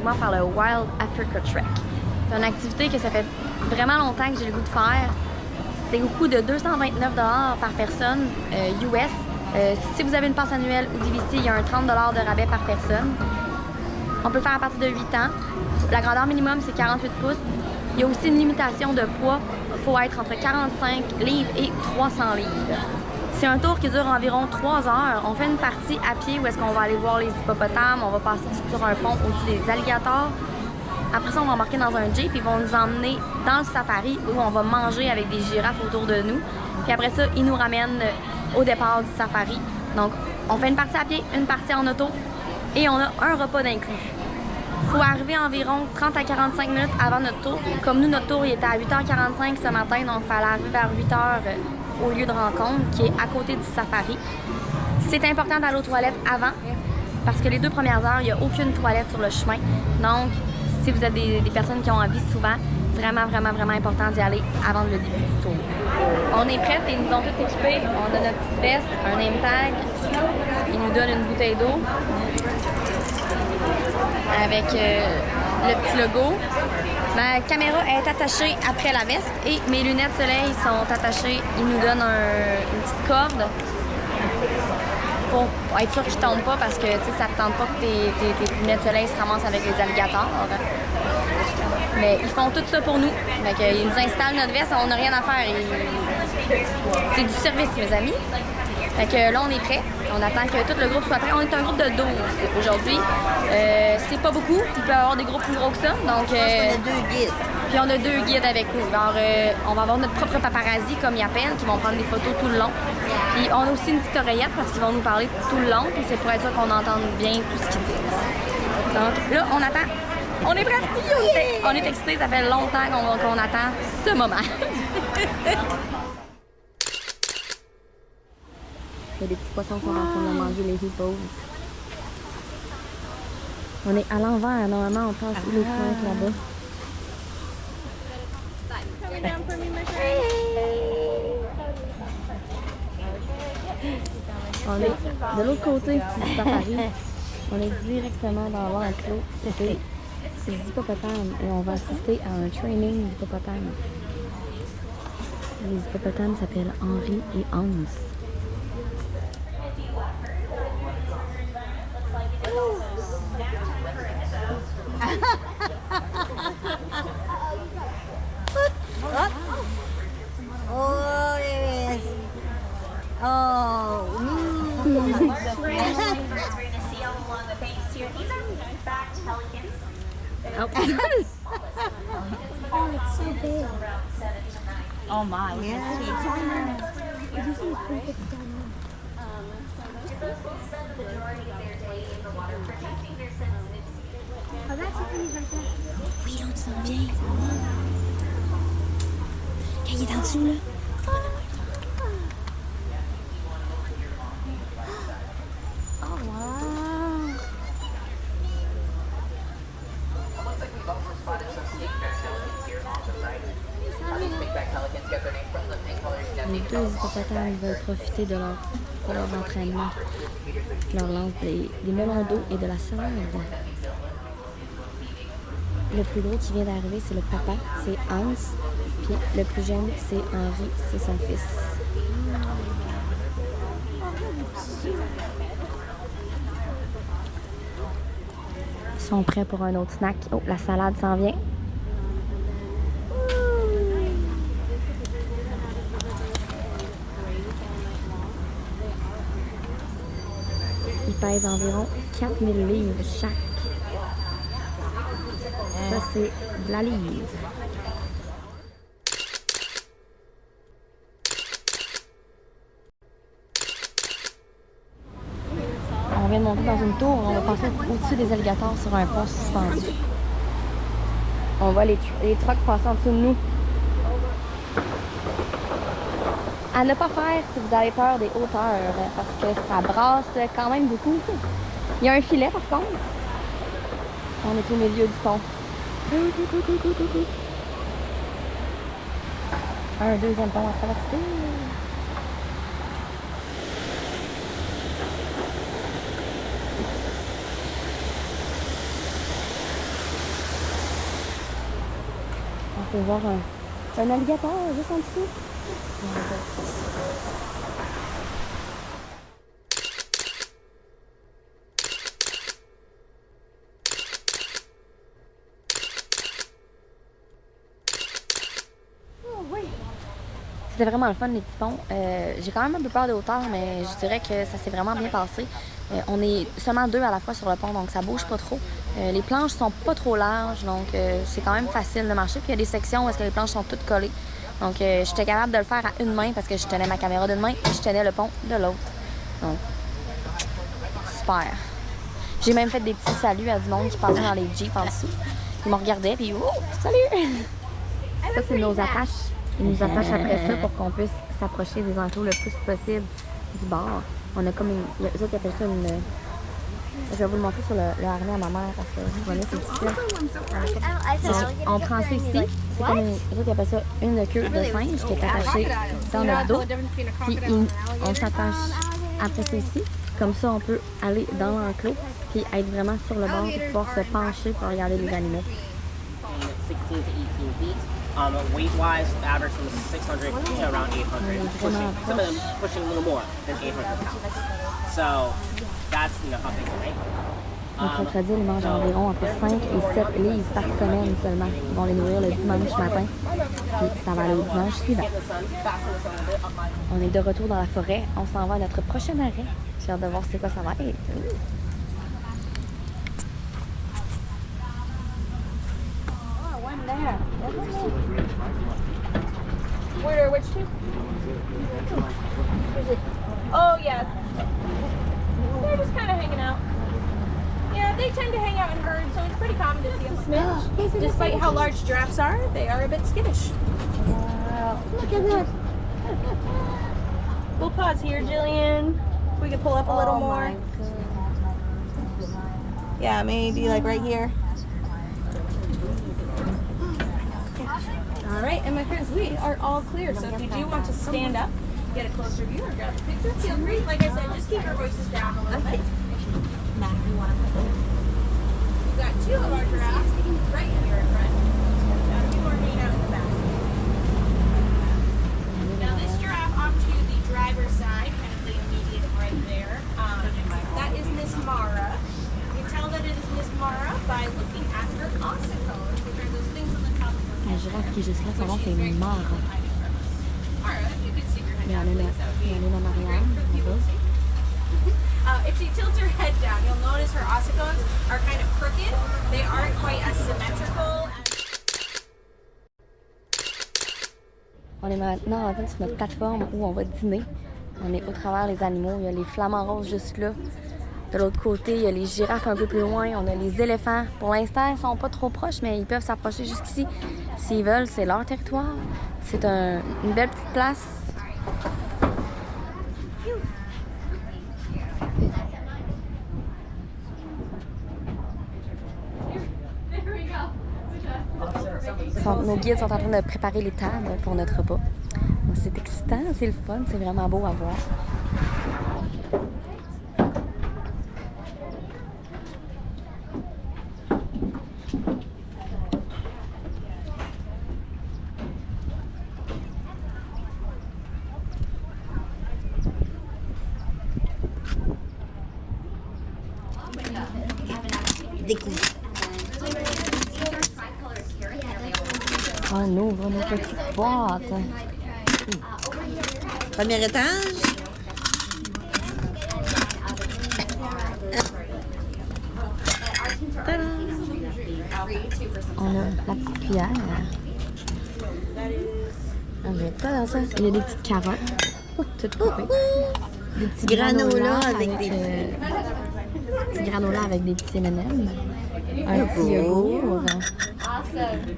uniquement faire le Wild Africa Trek. C'est une activité que ça fait vraiment longtemps que j'ai le goût de faire. C'est au coût de 229 $ par personne US. Si vous avez une passe annuelle ou DVC, il y a un 30 $ de rabais par personne. On peut le faire à partir de 8 ans. La grandeur minimum, c'est 48 pouces. Il y a aussi une limitation de poids. Il faut être entre 45 livres et 300 livres. C'est un tour qui dure environ 3 heures. On fait une partie à pied où est-ce qu'on va aller voir les hippopotames. On va passer sur un pont au-dessus des alligators. Après ça, on va embarquer dans un jeep. Ils vont nous emmener dans le safari où on va manger avec des girafes autour de nous. Puis après ça, ils nous ramènent au départ du safari. Donc, on fait une partie à pied, une partie en auto et on a un repas d'inclus. Il faut arriver environ 30 à 45 minutes avant notre tour. Comme nous, notre tour il était à 8h45 ce matin, donc il fallait arriver vers 8h au lieu de rencontre qui est à côté du safari. C'est important d'aller aux toilettes avant parce que les 2 premières heures, il n'y a aucune toilette sur le chemin. Donc, si vous êtes des personnes qui ont envie souvent, vraiment important d'y aller avant le début du tour. On est prêts et ils nous ont tout équipés. On a notre petite veste, un name tag. Ils nous donnent une bouteille d'eau avec le petit logo. Ma caméra est attachée après la veste et mes lunettes soleil sont attachées. Ils nous donnent une petite corde pour être sûr qu'ils ne tombent pas parce que ça ne tente pas que tes lunettes soleil se ramassent avec les alligators. Mais ils font tout ça pour nous. Donc, ils nous installent notre veste, on n'a rien à faire. C'est du service, mes amis. Fait que là, on est prêt. On attend que tout le groupe soit prêt. On est un groupe de 12 aujourd'hui. C'est pas beaucoup. Il peut y avoir des groupes plus gros que ça. Donc, on a 2 guides. Puis on a 2 guides avec nous. Alors, on va avoir notre propre paparazzi, comme ils appellent, qui vont prendre des photos tout le long. Puis on a aussi une petite oreillette parce qu'ils vont nous parler tout le long. Puis c'est pour être sûr qu'on entende bien tout ce qu'ils disent. Donc là, on attend. On est prêts! On est excités, ça fait longtemps qu'on attend ce moment. Il y a des petits poissons qui sont en train de manger les hippos. On est à l'envers, normalement on passe où les fenêtres là-bas. On est de l'autre côté du safari. On est directement dans l'enclos. C'est des hippopotames et on va assister à un training d'hippopotames. Les hippopotames s'appellent Henri et Hans. Oh, yes. Oh, Oh, it's so big. Oh my. Yeah. oui, l'autre s'en vient. Quand il est en dessous, là. Oh, wow. Les 2 hippopotames veulent profiter de leur entraînement. Ils leur lancent des melons d'eau et de la salade. Le plus gros qui vient d'arriver, c'est le papa, c'est Hans. Puis le plus jeune, c'est Henri, c'est son fils. Ils sont prêts pour un autre snack. Oh, la salade s'en vient. Ils pèsent environ 4000 livres chaque. Ça, c'est de la livre. On vient de monter dans une tour. On va passer au-dessus des alligators sur un pont suspendu. On voit les trucks passer en dessous de nous. À ne pas faire si vous avez peur des hauteurs, parce que ça brasse quand même beaucoup. Il y a un filet par contre. On est au milieu du pont. Un deuxième pont à traverser. peut voir un alligator juste en dessous. C'était vraiment le fun, les petits ponts. J'ai quand même un peu peur de hauteur, mais je dirais que ça s'est vraiment bien passé. On est seulement 2 à la fois sur le pont, donc ça bouge pas trop. Les planches sont pas trop larges, donc c'est quand même facile de marcher. Puis il y a des sections où est-ce que les planches sont toutes collées. Donc j'étais capable de le faire à une main parce que je tenais ma caméra d'une main et je tenais le pont de l'autre. Donc, super. J'ai même fait des petits saluts à du monde qui passait dans les jeeps en dessous. Ils me regardaient, puis « Oh, salut! » Ça, c'est nos attaches. Ils nous attachent après ça pour qu'on puisse s'approcher des enclos le plus possible du bord. On a comme une... Eux autres, ils appellent ça une... Je vais vous le montrer sur le harnais à ma mère parce que vous voyez, c'est difficile. On prend ça ici. C'est comme une... Eux autres, ils appellent ça une queue de singe qui est attachée dans notre dos. Puis on s'attache après ça ici. Comme ça, on peut aller dans l'enclos puis être vraiment sur le bord pour pouvoir se pencher pour regarder les animaux. 16 to 18 feet. Weight-wise, the average from 600 to around 800, pushing, some of them pushing a little more than 800 pounds. So that's, you know, how big they make. Les crocodiles mangent environ entre 5 et 7 livres par semaine seulement. Ils vont les nourrir le dimanche matin. Puis ça va aller au dimanche suivant. On est de retour dans la forêt. On s'en va à notre prochain arrêt. J'ai hâte de voir c'est quoi ça va être. Where? Which two? Oh yeah. They're just kind of hanging out. Yeah, they tend to hang out in herds, so it's pretty common to see them smidge. Despite how large giraffes are, they are a bit skittish. Wow. Look at that. We'll pause here, Jillian. We can pull up a little more. Yeah, maybe like right here. All right, and my friends, we are all clear. So if you do want to stand up, get a closer view, or grab a picture, feel free. Like I said, just keep your voices down a little bit. We've got 2 of our giraffes right here in front. Got a few more hanging out in the back. Now this giraffe off to the driver's side, kind of the immediate right there. That is Miss Mara. You can tell that it is Miss Mara by looking at her ossicones, which are those things on the top of her head. La girafe qui est juste là, son nom c'est Mara. Il y en a en arrière. If she tilts her head down, you'll notice her ossicones are kind of crooked. They aren't quite as symmetrical. On est maintenant en fait sur notre plateforme où on va dîner. On est au travers les animaux. Il y a les flamants roses juste là. De l'autre côté, il y a les girafes un peu plus loin. On a les éléphants. Pour l'instant, ils sont pas trop proches, mais ils peuvent s'approcher jusqu'ici. S'ils veulent, c'est leur territoire. C'est une belle petite place. Nos guides sont en train de préparer les tables pour notre repas. C'est excitant, c'est le fun, c'est vraiment beau à voir. Découvre. On ouvre nos petites boîtes. Premier étage. On a la petite cuillère. Pas ça. Il y a des petites carottes. Toutes coupées. Des petits Granola avec des petits granola avec des petits M&M. Un petit yogourt. Awesome.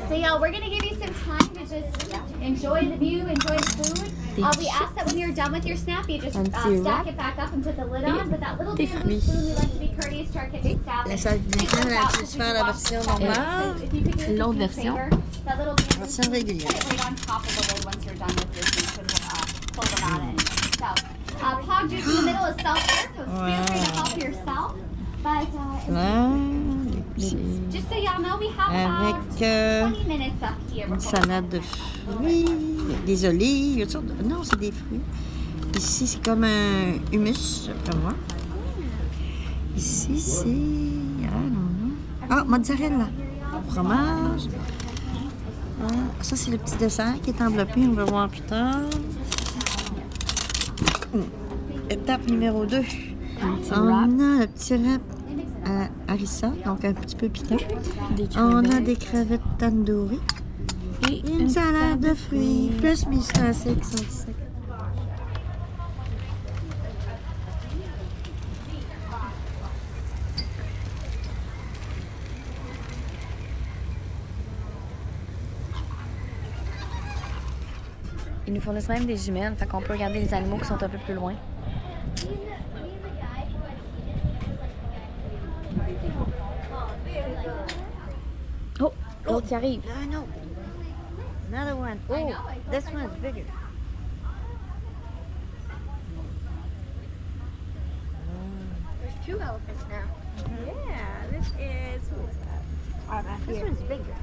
So yeah, we're gonna give you some time to just enjoy the view, enjoy the food. We ask that when you're done with your snap, you just stack it back up and put the lid on. But that little bamboo spoon, we like to be courteous to our kitchen staff. La salle du temps, là, tu peux faire la version normale. L'autre version. That little bamboo Version spoon, régulière. put it on top of the lid once you're done with your food, and we'll pull them out it. So, Pog juice in the middle is self-serve, so feel free to help yourself. But C'est Just so y'all know, we have avec about 20 minutes up here. une salade de fruits, des olives, une sorte de... Non, c'est des fruits. Ici, c'est comme un hummus, d'après moi. Ici, c'est... Ah, non. Ah, mozzarella. Fromage. Ah, ça, c'est le petit dessert qui est enveloppé. On va voir plus tard. Étape numéro 2. On a le petit wrap à harissa, donc un petit peu piquant. On a des crevettes tandoori. Et une salade de fruits, plus mustacés qui sont secs. Ils nous fournissent même des jumelles, fait qu'on peut regarder les animaux qui sont un peu plus loin. Oh, l'autre qui arrive. No. Another one. Oh, this one's bigger. There's 2 elephants now. Yeah, this is, who is that? This one's bigger.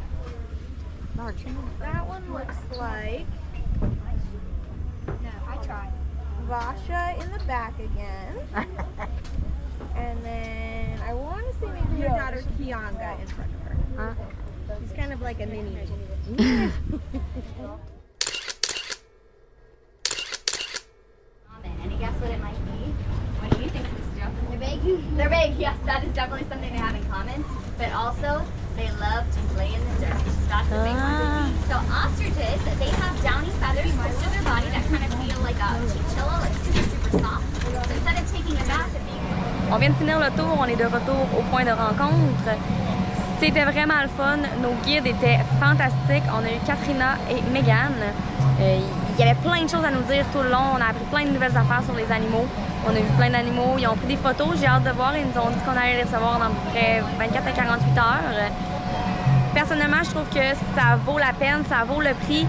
Larger. That one looks like No, I tried. Vasha in the back again. And then I want to say maybe her daughter Kianga in front of her. She's kind of like a mini. Any guess what it might be? What do you think, Miss Jo? They're big. They're big. Yes, that is definitely something they have in common. But also, they love to play in the dirt. That's the big one. So ostriches, they have downy feathers close to their body that kind of feel like a chinchilla, like super soft. So instead of taking a bath and being On vient de finir le tour, on est de retour au point de rencontre. C'était vraiment le fun. Nos guides étaient fantastiques. On a eu Katrina et Megan. Il y avait plein de choses à nous dire tout le long. On a appris plein de nouvelles affaires sur les animaux. On a vu plein d'animaux. Ils ont pris des photos. J'ai hâte de voir. Ils nous ont dit qu'on allait les recevoir dans à peu près 24 à 48 heures. Personnellement, je trouve que ça vaut la peine. Ça vaut le prix.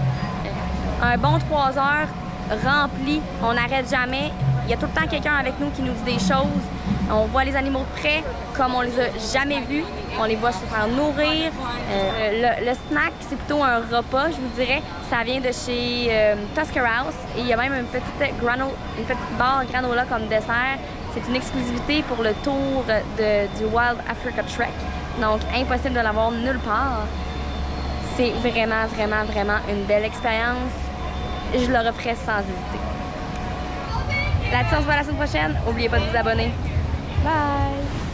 Un bon 3 heures rempli. On n'arrête jamais. Il y a tout le temps quelqu'un avec nous qui nous dit des choses. On voit les animaux de près comme on les a jamais vus. On les voit se faire nourrir. Le snack, c'est plutôt un repas, je vous dirais. Ça vient de chez Tusker House. Et il y a même une petite barre granola comme dessert. C'est une exclusivité pour le tour du Wild Africa Trek. Donc, impossible de l'avoir nulle part. C'est vraiment, vraiment, vraiment une belle expérience. Je le referai sans hésiter. Là-dessus, on se voit la semaine prochaine. N'oubliez pas de vous abonner. Bye!